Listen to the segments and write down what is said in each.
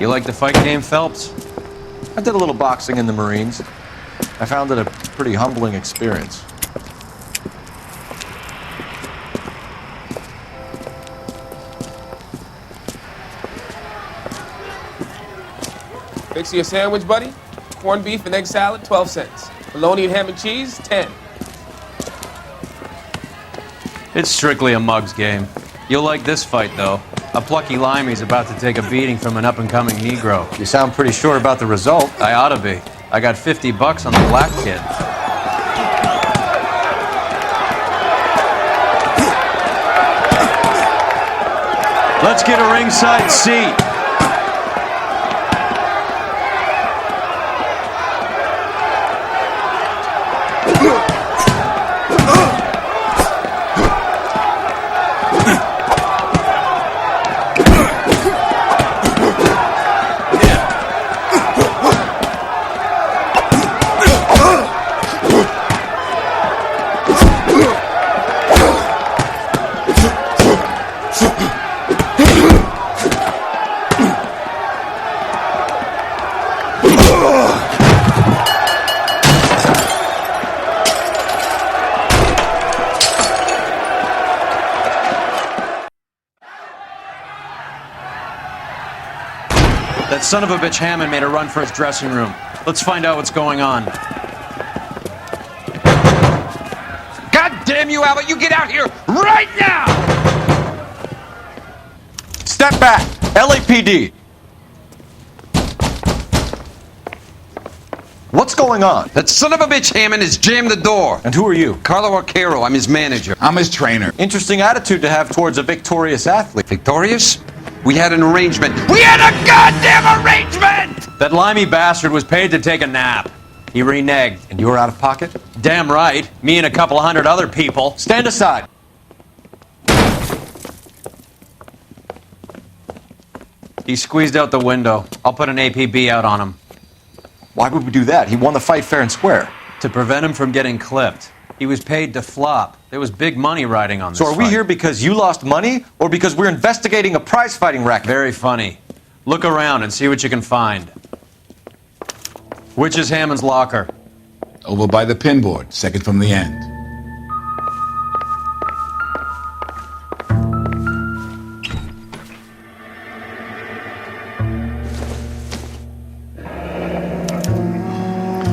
like the fight game, Phelps? I did a little boxing in the Marines. I found it a pretty humbling experience. Fix you a sandwich, buddy? Corned beef and egg salad, 12 cents. Bologna and ham and cheese, 10. It's strictly a mug's game. You'll like this fight, though. A plucky limey's about to take a beating from an up-and-coming Negro. You sound pretty sure about the result. I ought to be. I got $50 on the black kid. Let's get a ringside seat. That son of a bitch Hammond made a run for his dressing room. Let's find out what's going on. God damn you, Albert! You get out here right now! Step back! LAPD! What's going on? That son of a bitch Hammond has jammed the door. And who are you? Carlo Arcaro, I'm his manager. I'm his trainer. Interesting attitude to have towards a victorious athlete. Victorious? We had an arrangement. We had a goddamn arrangement! That limey bastard was paid to take a nap. He reneged. And you were out of pocket? Damn right. Me and a couple hundred other people. Stand aside. He squeezed out the window. I'll put an APB out on him. Why would we do that? He won the fight fair and square. To prevent him from getting clipped. He was paid to flop. There was big money riding on this So are we fight. here because you lost money or because we're investigating a prize-fighting racket? Very funny. Look around and see what you can find. Which is Hammond's locker? Over by the pinboard, second from the end.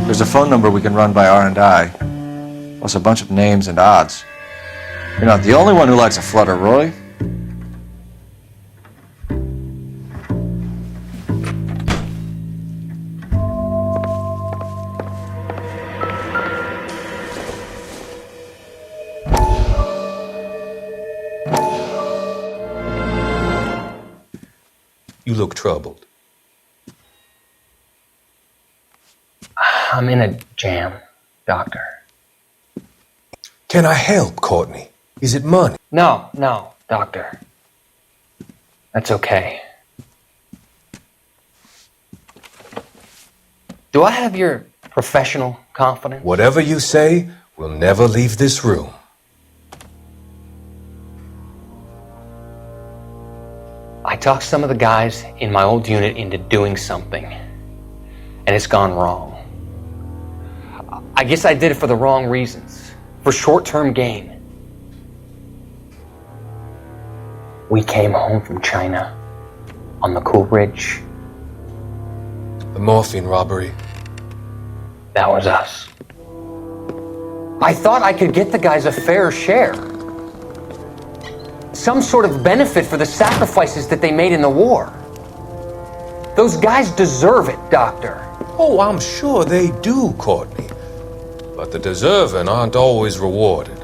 There's a phone number we can run by R&I, plus a bunch of names and odds. You're not the only one who likes a flutter, Roy. You look troubled. I'm in a jam, Doctor. Can I help, Courtney? Is it money? No, Doctor. That's okay. Do I have your professional confidence? Whatever you say, we'll never leave this room. I talked some of the guys in my old unit into doing something, and it's gone wrong. I guess I did it for the wrong reasons, for short-term gain. We came home from China on the Cool Ridge. The morphine robbery. That was us. I thought I could get the guys a fair share. Some sort of benefit for the sacrifices that they made in the war. Those guys deserve it, Doctor. Oh, I'm sure they do, Courtney. But the deserving aren't always rewarded.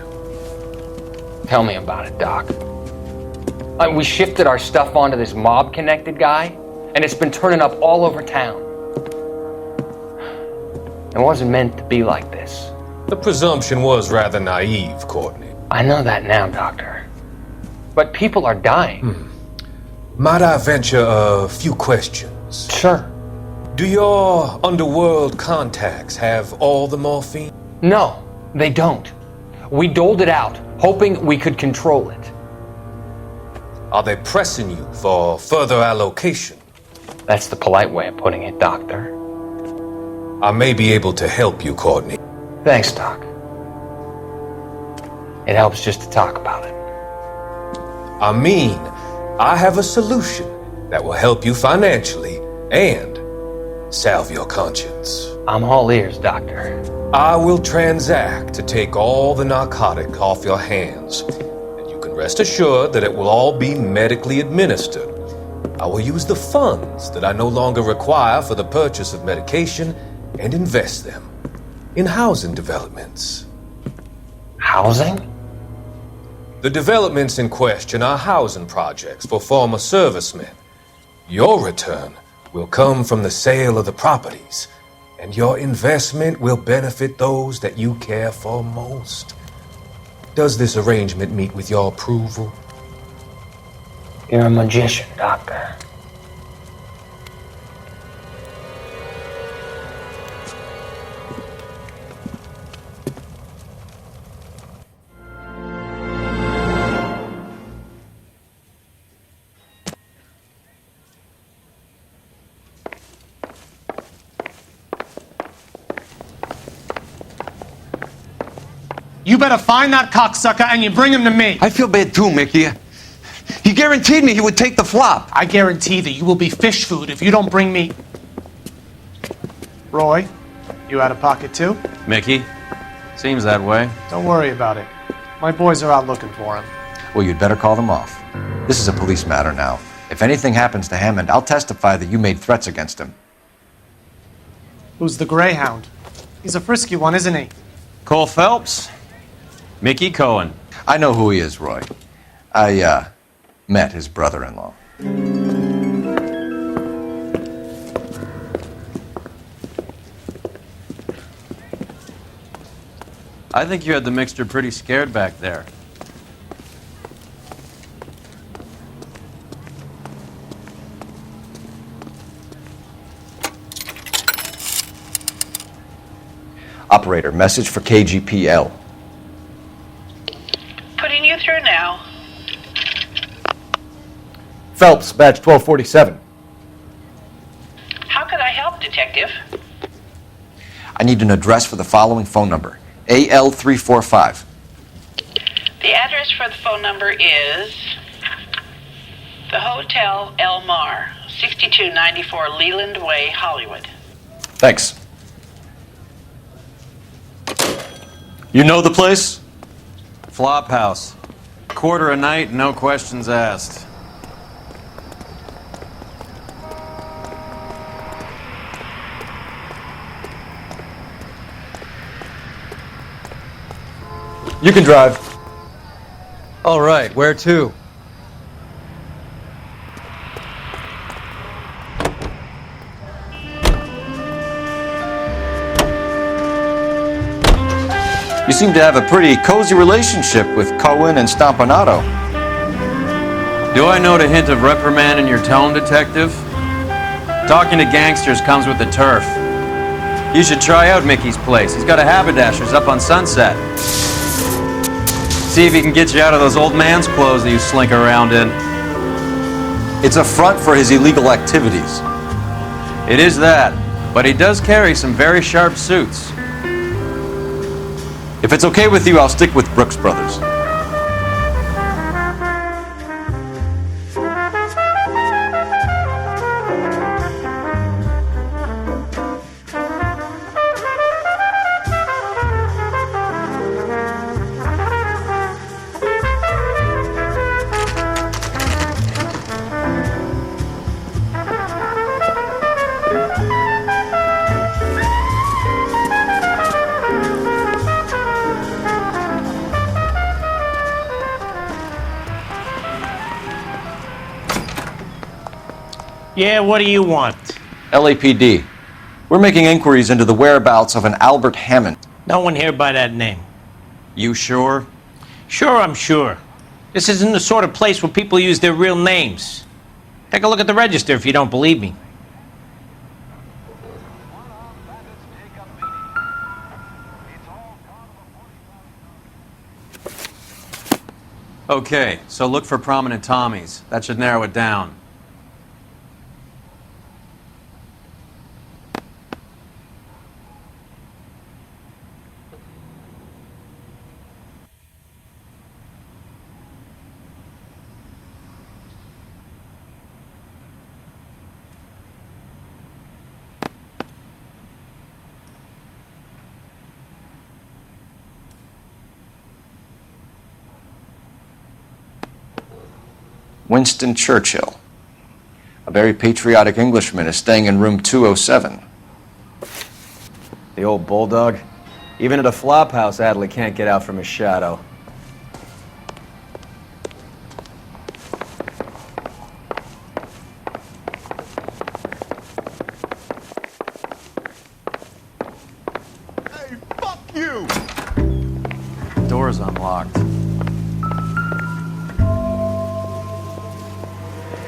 Tell me about it, Doc. We shifted our stuff onto this mob-connected guy, and it's been turning up all over town. It wasn't meant to be like this. The presumption was rather naive, Courtney. I know that now, Doctor. But people are dying. Might I venture a few questions? Sure. Do your underworld contacts have all the morphine? No, they don't. We doled it out, hoping we could control it. Are they pressing you for further allocation? That's the polite way of putting it, Doctor. I may be able to help you, Courtney. Thanks, Doc. It helps just to talk about it. I mean, I have a solution that will help you financially and salve your conscience. I'm all ears, Doctor. I will transact to take all the narcotic off your hands, and you can rest assured that it will all be medically administered. I will use the funds that I no longer require for the purchase of medication and invest them in housing developments. Housing? The developments in question are housing projects for former servicemen. Your return will come from the sale of the properties, and your investment will benefit those that you care for most. Does this arrangement meet with your approval? You're a magician, Doctor. You better find that cocksucker and you bring him to me. I feel bad too, Mickey. He guaranteed me he would take the flop. I guarantee that you will be fish food if you don't bring me... Roy, you out of pocket too? Mickey? Seems that way. Don't worry about it. My boys are out looking for him. Well, you'd better call them off. This is a police matter now. If anything happens to Hammond, I'll testify that you made threats against him. Who's the Greyhound? He's a frisky one, isn't he? Cole Phelps? Mickey Cohen. I know who he is, Roy. I, met his brother-in-law. I think you had the mixture pretty scared back there. Operator, message for KGPL. Putting you through now. Phelps, badge 1247. How could I help, Detective? I need an address for the following phone number. AL345. The address for the phone number is the Hotel El Mar, 6294 Leland Way, Hollywood. Thanks. You know the place? Flop house. Quarter a night, no questions asked. You can drive. All right, where to? You seem to have a pretty cozy relationship with Cohen and Stompanato. Do I note a hint of reprimand in your tone, Detective? Talking to gangsters comes with the turf. You should try out Mickey's place. He's got a haberdasher's up on Sunset. See if he can get you out of those old man's clothes that you slink around in. It's a front for his illegal activities. It is that, but he does carry some very sharp suits. If it's okay with you, I'll stick with Brooks Brothers. Yeah, what do you want? LAPD. We're making inquiries into the whereabouts of an Albert Hammond. No one here by that name. You sure? Sure, I'm sure. This isn't the sort of place where people use their real names. Take a look at the register if you don't believe me. Okay, so look for prominent Tommies. That should narrow it down. Winston Churchill. A very patriotic Englishman is staying in room 207. The old bulldog. Even at a flop house, Adley can't get out from his shadow. Hey, fuck you! Door's unlocked.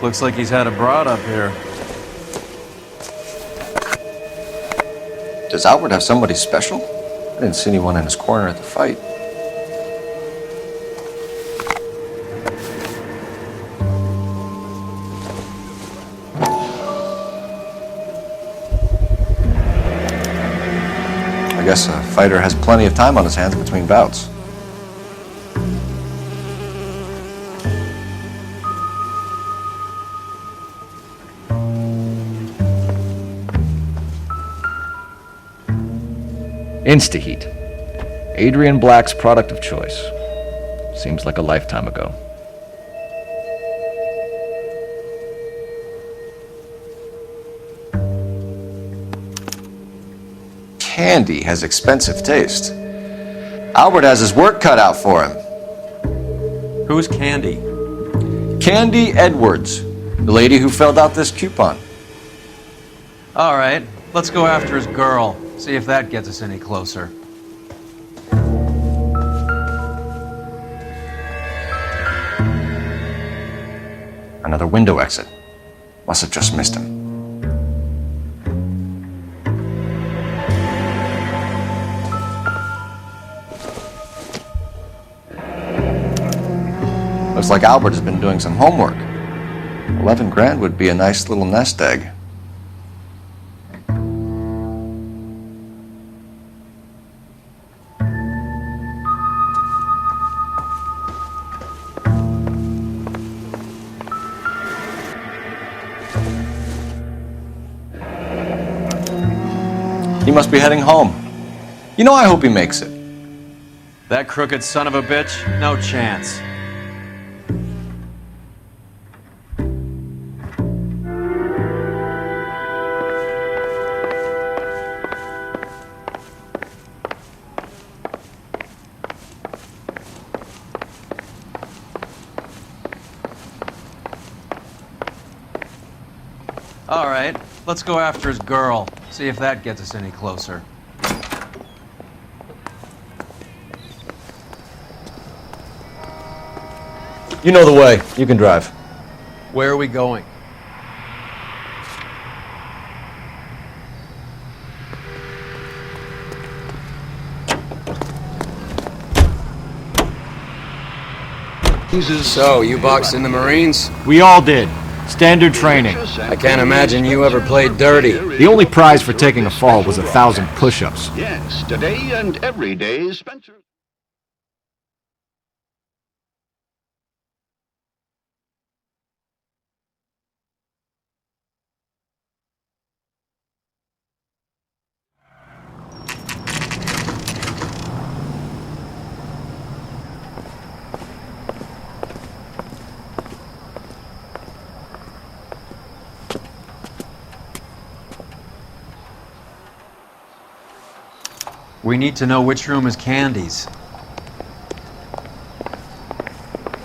Looks like he's had a broad up here. Does Albert have somebody special? I didn't see anyone in his corner at the fight. I guess a fighter has plenty of time on his hands between bouts. Instaheat. Adrian Black's product of choice. Seems like a lifetime ago. Candy has expensive taste. Albert has his work cut out for him. Who's Candy? Candy Edwards, the lady who filled out this coupon. All right, let's go after his girl. See if that gets us any closer. Another window exit. Must have just missed him. Looks like Albert has been doing some homework. 11 grand would be a nice little nest egg. He must be heading home. You know, I hope he makes it. That crooked son of a bitch? No chance. All right, let's go after his girl. See if that gets us any closer. You know the way. You can drive. Where are we going? So, you boxed in the Marines? We all did. Standard training. I can't imagine you ever played dirty. The only prize for taking a fall was 1,000 push-ups. Yes, today and every day, Spencer. We need to know which room is Candy's.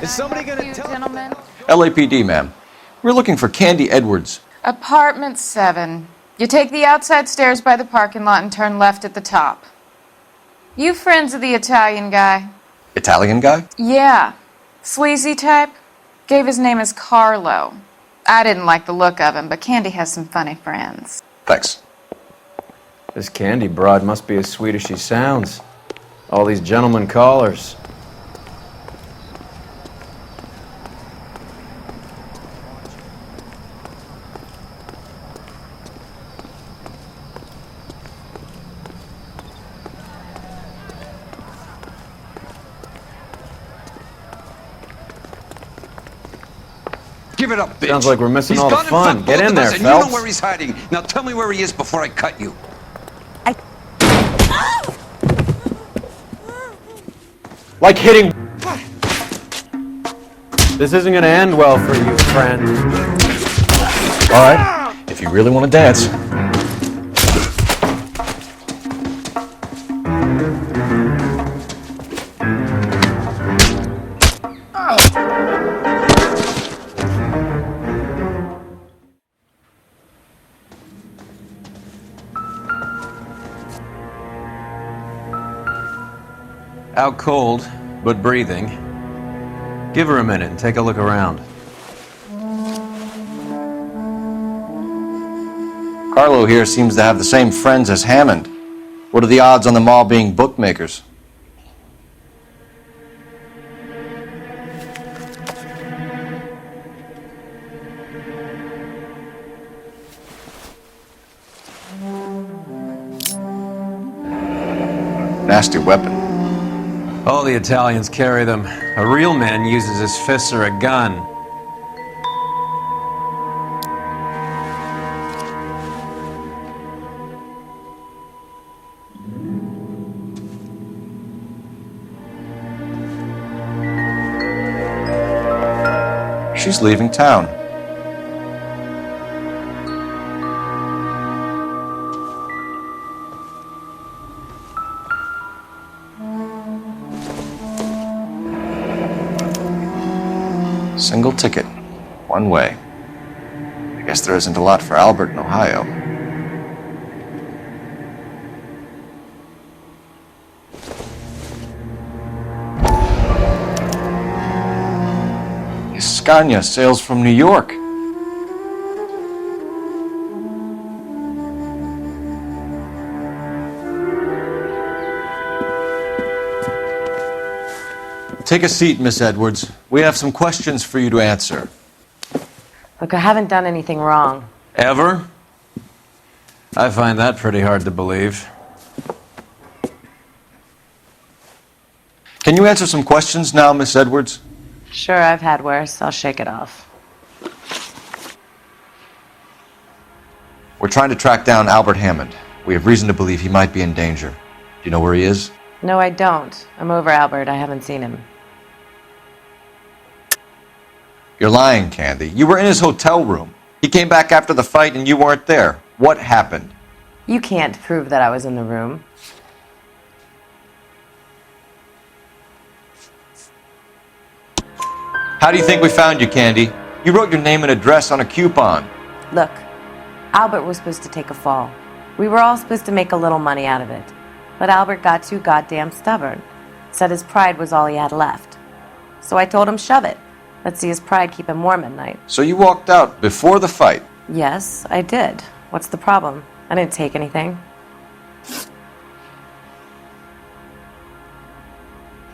Is somebody gonna tell gentlemen? LAPD, ma'am. We're looking for Candy Edwards. Apartment 7. You take the outside stairs by the parking lot and turn left at the top. You friends of the Italian guy? Italian guy? Yeah. Sleazy type? Gave his name as Carlo. I didn't like the look of him, but Candy has some funny friends. Thanks. This Candy broad must be as sweet as she sounds. All these gentlemen callers. Give it up, bitch. Sounds like we're missing He's all the gone and fun. fucked Get both in of there, us, and Phelps. you know where he's hiding. Now tell me where he is before I cut you. Like hitting... This isn't gonna end well for you, friend. All right, if you really want to dance. Out cold, but breathing. Give her a minute and take a look around. Carlo here seems to have the same friends as Hammond. What are the odds on them all being bookmakers? Nasty weapon. All the Italians carry them. A real man uses his fists or a gun. She's leaving town. Single ticket, one way. I guess there isn't a lot for Albert in Ohio. Scania sails from New York. Take a seat, Miss Edwards. We have some questions for you to answer. Look, I haven't done anything wrong. Ever? I find that pretty hard to believe. Can you answer some questions now, Miss Edwards? Sure, I've had worse. I'll shake it off. We're trying to track down Albert Hammond. We have reason to believe he might be in danger. Do you know where he is? No, I don't. I'm over Albert. I haven't seen him. You're lying, Candy. You were in his hotel room. He came back after the fight and you weren't there. What happened? You can't prove that I was in the room. How do you think we found you, Candy? You wrote your name and address on a coupon. Look, Albert was supposed to take a fall. We were all supposed to make a little money out of it. But Albert got too goddamn stubborn. Said his pride was all he had left. So I told him shove it. Let's see his pride keep him warm at night. So you walked out before the fight? Yes, I did. What's the problem? I didn't take anything.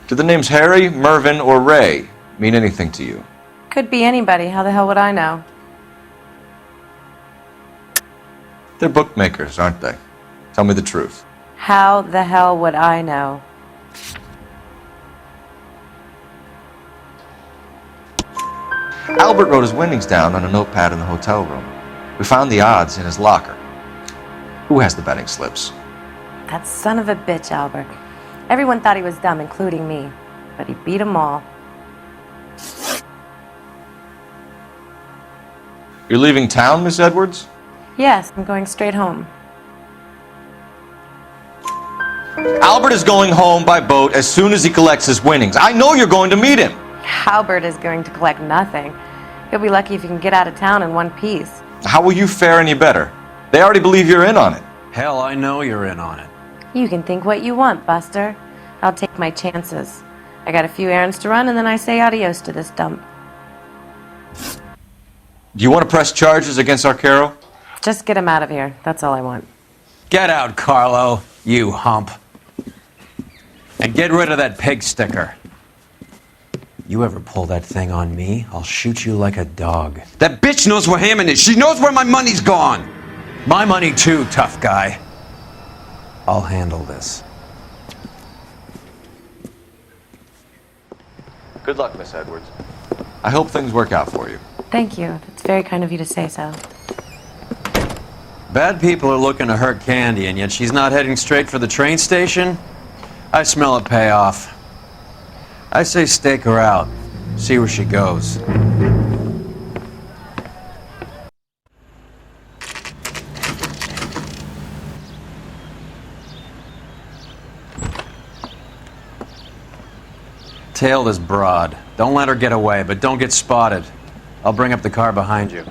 Do the names Harry, Mervyn, or Ray mean anything to you? Could be anybody. How the hell would I know? They're bookmakers, aren't they? Tell me the truth. How the hell would I know? Albert wrote his winnings down on a notepad in the hotel room. We found the odds in his locker. Who has the betting slips? That son of a bitch, Albert. Everyone thought he was dumb, including me. But he beat them all. You're leaving town, Miss Edwards? Yes, I'm going straight home. Albert is going home by boat as soon as he collects his winnings. I know you're going to meet him. Albert is going to collect nothing. He'll be lucky if he can get out of town in one piece. How will you fare any better? They already believe you're in on it. Hell, I know you're in on it. You can think what you want, Buster. I'll take my chances. I got a few errands to run, and then I say adios to this dump. Do you want to press charges against Arcaro? Just get him out of here. That's all I want. Get out, Carlo, you hump. And get rid of that pig sticker. You ever pull that thing on me, I'll shoot you like a dog. That bitch knows where Hammond is. She knows where my money's gone. My money too, tough guy. I'll handle this. Good luck, Miss Edwards. I hope things work out for you. Thank you. That's very kind of you to say so. Bad people are looking to hurt Candy, and yet she's not heading straight for the train station? I smell a payoff. I say stake her out. See where she goes. Tail this broad. Don't let her get away, but don't get spotted. I'll bring up the car behind you.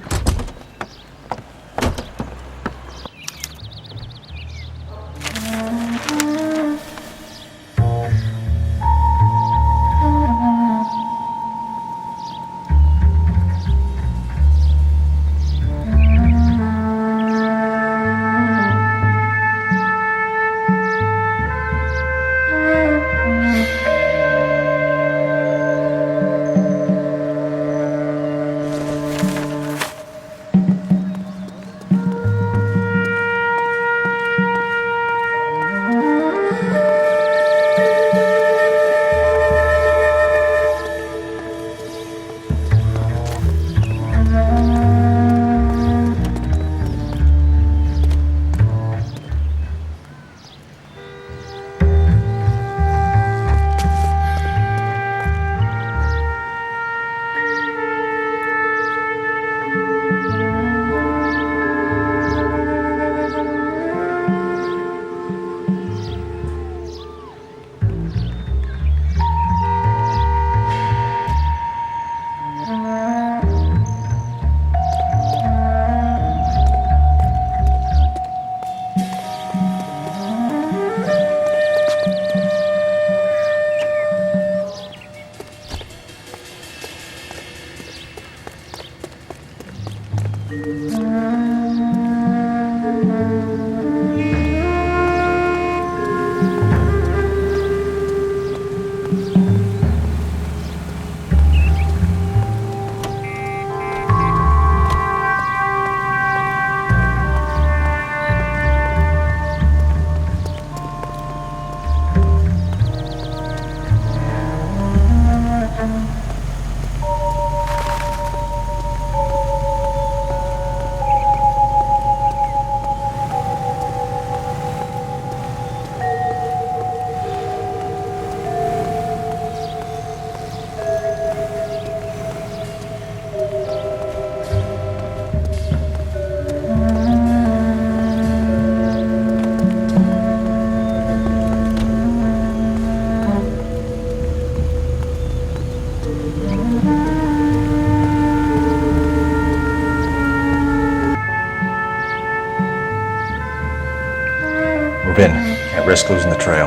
Move in. Can't risk losing the trail.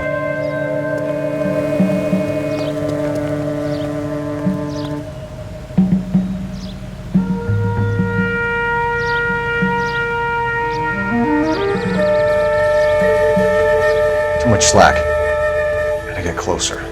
Too much slack. Gotta get closer.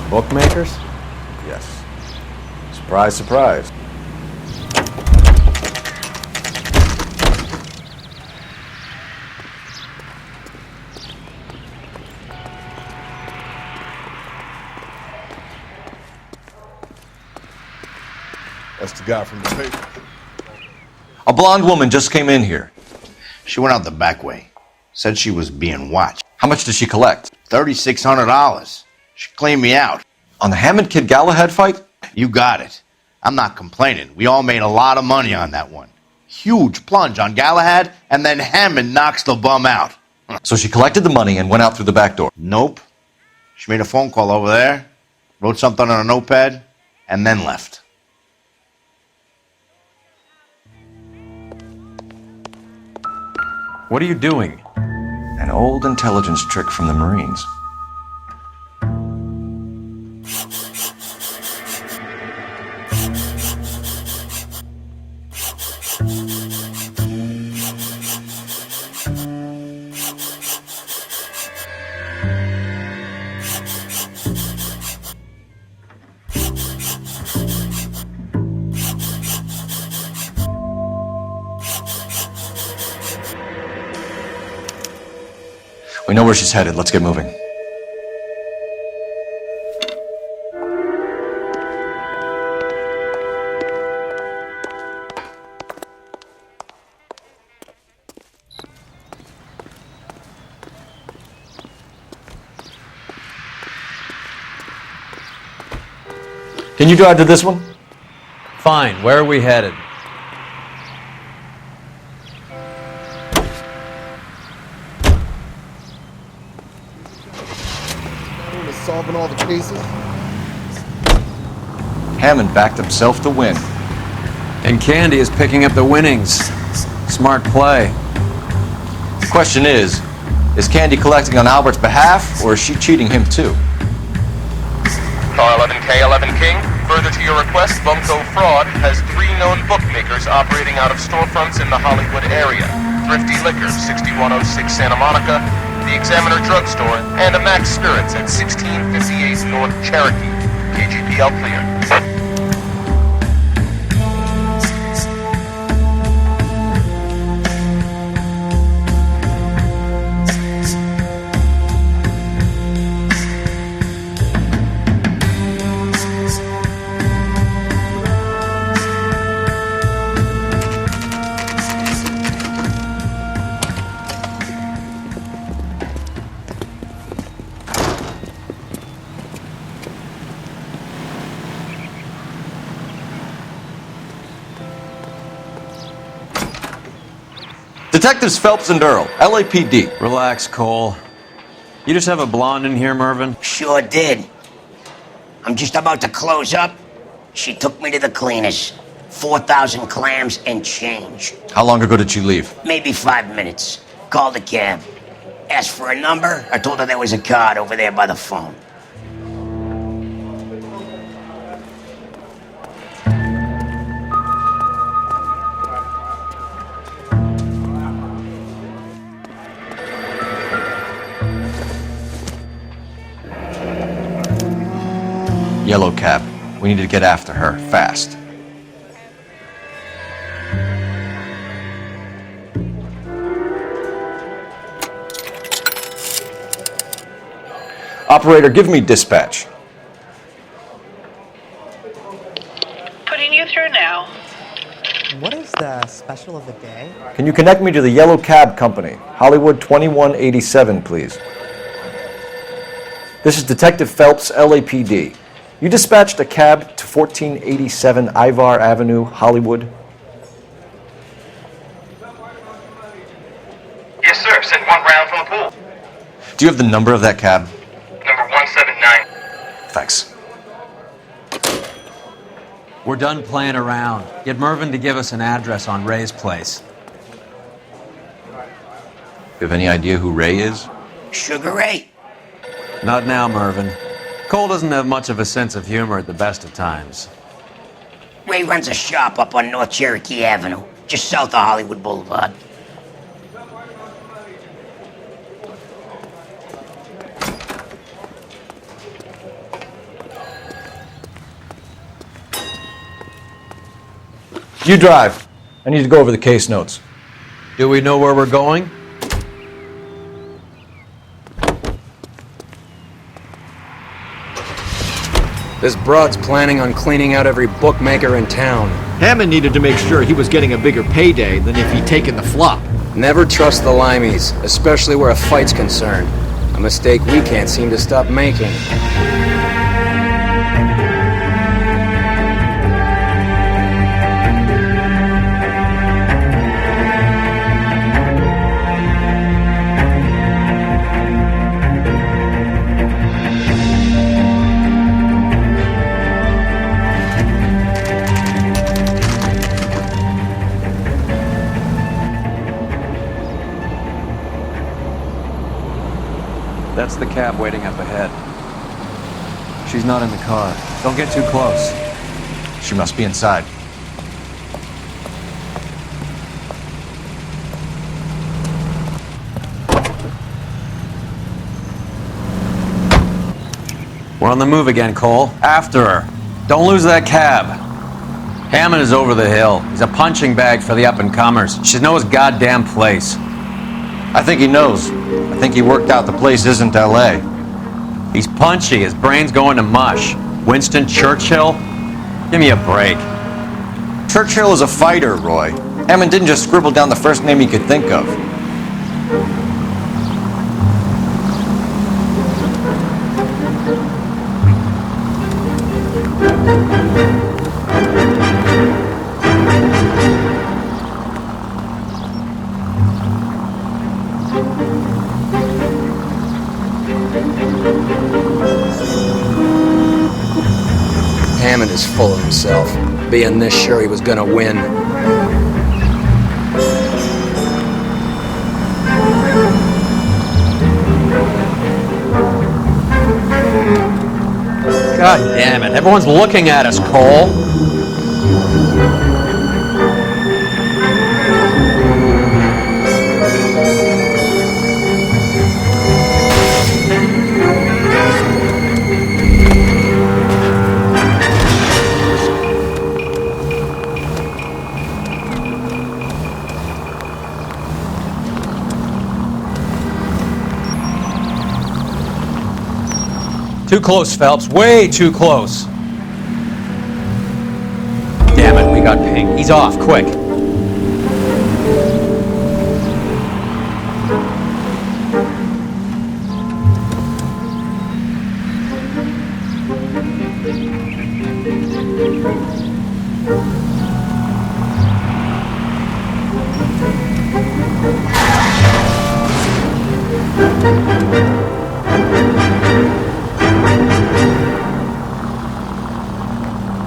Bookmakers? Yes. Surprise, surprise. That's the guy from the paper. A blonde woman just came in here. She went out the back way. Said she was being watched. How much did she collect? $3,600. She cleaned me out. On the Hammond Kid Galahad fight? You got it. I'm not complaining. We all made a lot of money on that one. Huge plunge on Galahad, and then Hammond knocks the bum out. So she collected the money and went out through the back door? Nope. She made a phone call over there, wrote something on a notepad, and then left. What are you doing? An old intelligence trick from the Marines. We know where she's headed. Let's get moving. Can you drive to this one? Fine. Where are we headed? Solving all the cases. Hammond backed himself to win. And Candy is picking up the winnings. Smart play. The question is Candy collecting on Albert's behalf, or is she cheating him too? Car 11K, 11 King. Further to your request, Bumco Fraud has 3 known bookmakers operating out of storefronts in the Hollywood area. Thrifty Liquor, 6106 Santa Monica, the Examiner Drugstore, and a Max Spirits at 1658 North Cherokee. KGPL clear. Detectives Phelps and Earl, LAPD. Relax, Cole. You just have a blonde in here, Mervyn? Sure did. I'm just about to close up. She took me to the cleaners. 4,000 clams and change. How long ago did she leave? Maybe 5 minutes. Called a cab. Asked for a number. I told her there was a card over there by the phone. Yellow cab. We need to get after her, fast. Operator, give me dispatch. Putting you through now. What is the special of the day? Can you connect me to the Yellow Cab Company, Hollywood 2187, please? This is Detective Phelps, LAPD. You dispatched a cab to 1487 Ivar Avenue, Hollywood? Yes, sir. Send 1 round from the pool. Do you have the number of that cab? Number 179. Thanks. We're done playing around. Get Mervyn to give us an address on Ray's place. You have any idea who Ray is? Sugar Ray? Not now, Mervyn. Cole doesn't have much of a sense of humor at the best of times. Ray runs a shop up on North Cherokee Avenue, just south of Hollywood Boulevard. You drive. I need to go over the case notes. Do we know where we're going? This broad's planning on cleaning out every bookmaker in town. Hammond needed to make sure he was getting a bigger payday than if he'd taken the flop. Never trust the limeys, especially where a fight's concerned. A mistake we can't seem to stop making. That's the cab waiting up ahead. She's not in the car. Don't get too close. She must be inside. We're on the move again, Cole. After her. Don't lose that cab. Hammond is over the hill. He's a punching bag for the up-and-comers. He should know his goddamn place. I think he knows. I think he worked out the place isn't L.A. He's punchy. His brain's going to mush. Winston Churchill? Give me a break. Churchill is a fighter, Roy. Hammond didn't just scribble down the first name he could think of. Hammond is full of himself, being this sure he was gonna win. God damn it. Everyone's looking at us, Cole. Too close, Phelps. Way too close. Damn it, we got ping. He's off, quick.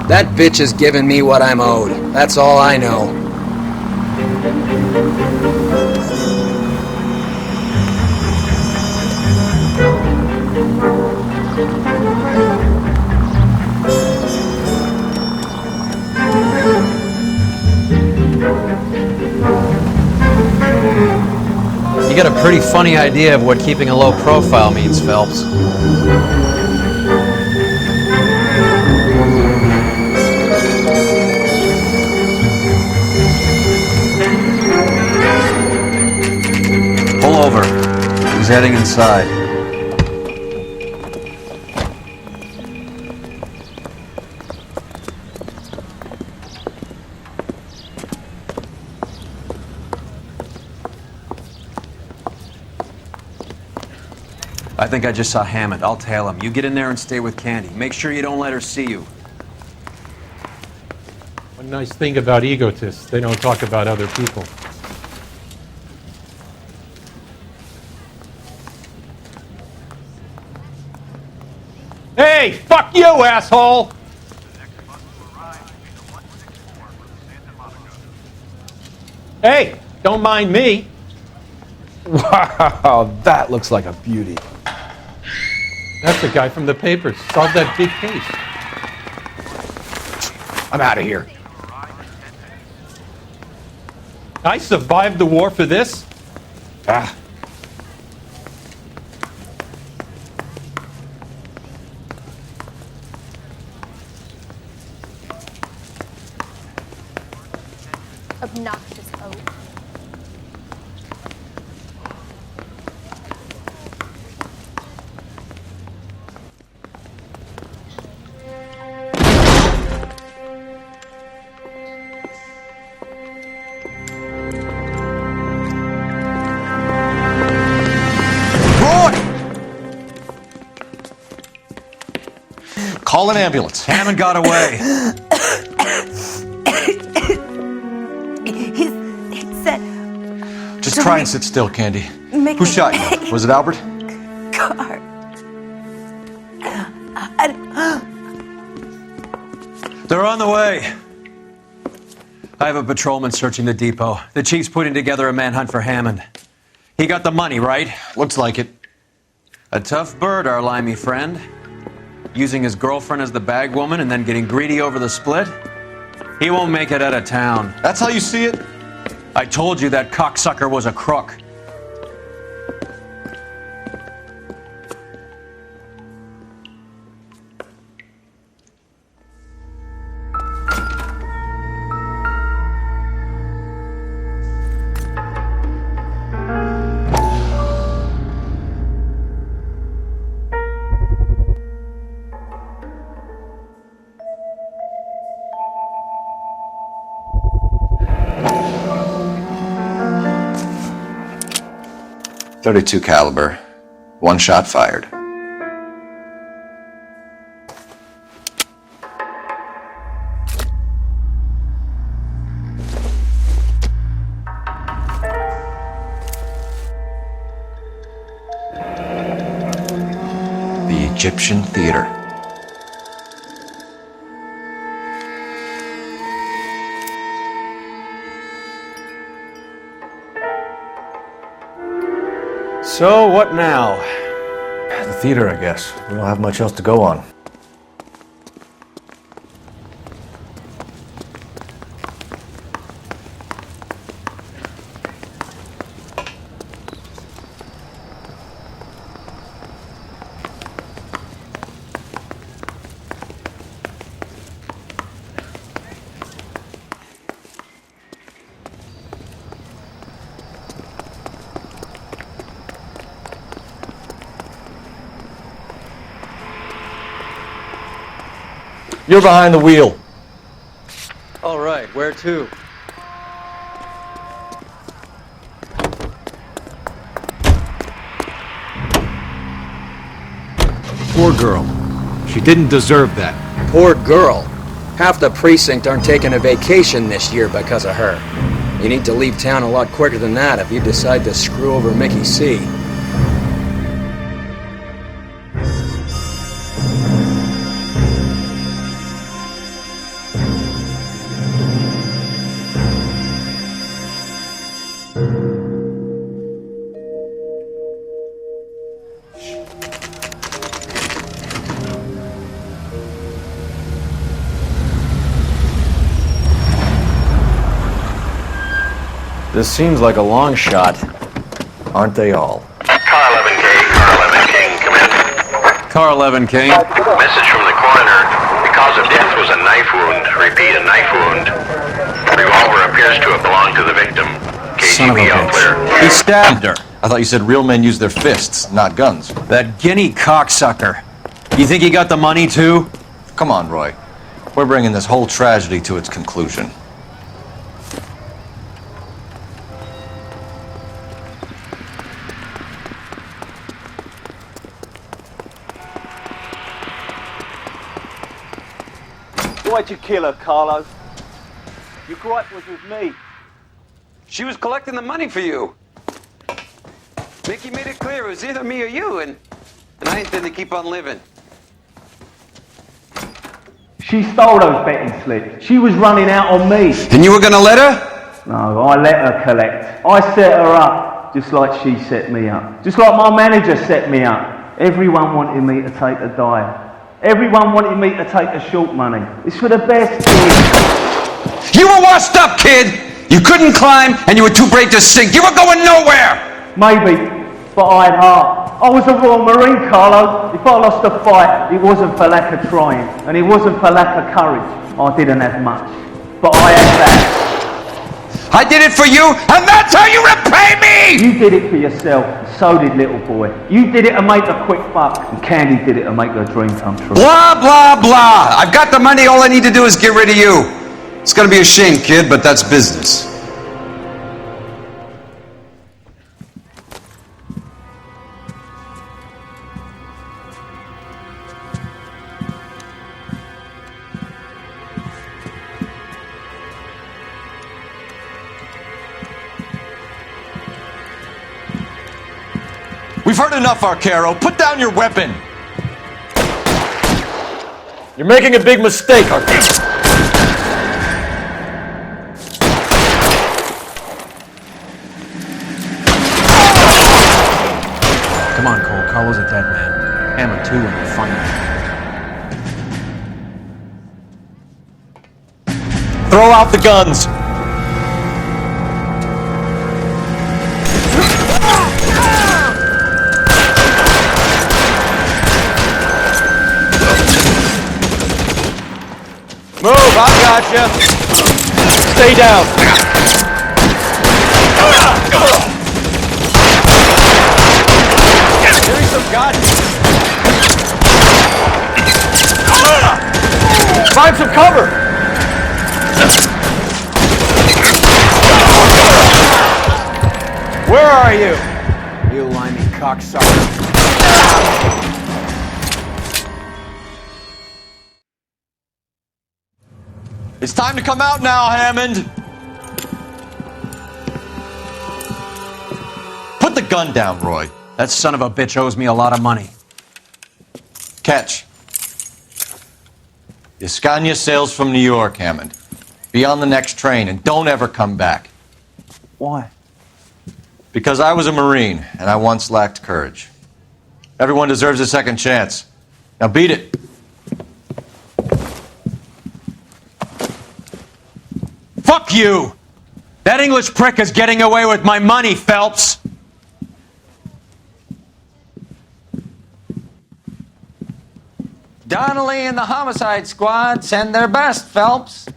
That bitch is giving me what I'm owed. That's all I know. You got a pretty funny idea of what keeping a low profile means, Phelps. Pull over. He's heading inside. I think I just saw Hammond. I'll tail him. You get in there and stay with Candy. Make sure you don't let her see you. One nice thing about egotists, they don't talk about other people. Hey, fuck you, asshole! Hey, don't mind me. Wow, that looks like a beauty. That's the guy from the papers. Solved that big case. I'm out of here. I survived the war for this? Ah. Obnoxious oaf. Call an ambulance. Hammond got away. He said... Just try and sit still, Candy. Make Who it shot you? Was it Albert? car. They're on the way. I have a patrolman searching the depot. The chief's putting together a manhunt for Hammond. He got the money, right? Looks like it. A tough bird, our limey friend. Using his girlfriend as the bag woman and then getting greedy over the split? He won't make it out of town. That's how you see it? I told you that cocksucker was a crook. .32 caliber. One shot fired. The Egyptian Theater. So, what now? The theater, I guess. We don't have much else to go on. You're behind the wheel. All right, where to? Poor girl. She didn't deserve that. Poor girl. Half the precinct aren't taking a vacation this year because of her. You need to leave town a lot quicker than that if you decide to screw over Mickey C. This seems like a long shot. Aren't they all? Car 11K, Car 11 King, come in. Car 11 King. Message from the coroner. The cause of death was a knife wound. Repeat, a knife wound. Revolver appears to have belonged to the victim. Son of a KGB all clear. bitch. He stabbed her. I thought you said real men use their fists, not guns. That guinea cocksucker. You think he got the money too? Come on, Roy. We're bringing this whole tragedy to its conclusion. Why'd you kill her, Carlo? Your gripe was with me. She was collecting the money for you. Mickey made it clear it was either me or you, and I intend to keep on living. She stole those betting slips. She was running out on me. And you were gonna let her? No, I let her collect. I set her up, just like she set me up. Just like my manager set me up. Everyone wanted me to take a dive. Everyone wanted me to take the short money. It's for the best. You were washed up, kid! You couldn't climb, and you were too brave to sink. You were going nowhere! Maybe, but I had heart. I was a Royal Marine, Carlo. If I lost a fight, it wasn't for lack of trying, and it wasn't for lack of courage. I didn't have much, but I had that. I did it for you, and that's how you repay me! You did it for yourself, and so did little boy. You did it to make a quick buck, and Candy did it to make her dream come true. Blah, blah, blah. I've got the money. All I need to do is get rid of you. It's gonna be a shame, kid, but that's business. We've heard enough, Arcaro. Put down your weapon. You're making a big mistake, Arcaro. Come on, Cole. Carlo's a dead man. Hammer 2 when we find him. Throw out the guns. Move, I gotcha. Stay down. Give me some guidance. Find some cover. Where are you? You limey cocksucker. It's time to come out now, Hammond. Put the gun down, Roy. That son of a bitch owes me a lot of money. Catch. Escania sails from New York, Hammond. Be on the next train and don't ever come back. Why? Because I was a Marine and I once lacked courage. Everyone deserves a second chance. Now beat it. Fuck you! That English prick is getting away with my money, Phelps! Donnelly and the homicide squad send their best, Phelps.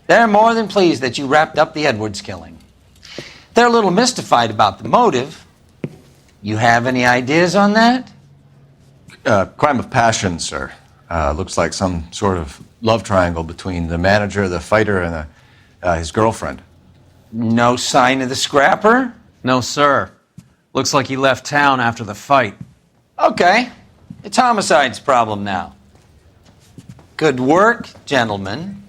They're more than pleased that you wrapped up the Edwards killing. They're a little mystified about the motive. You have any ideas on that? Crime of passion, sir. Looks like some sort of love triangle between the manager, the fighter, and his girlfriend. No sign of the scrapper? No, sir. Looks like he left town after the fight. Okay. It's homicide's problem now. Good work, gentlemen.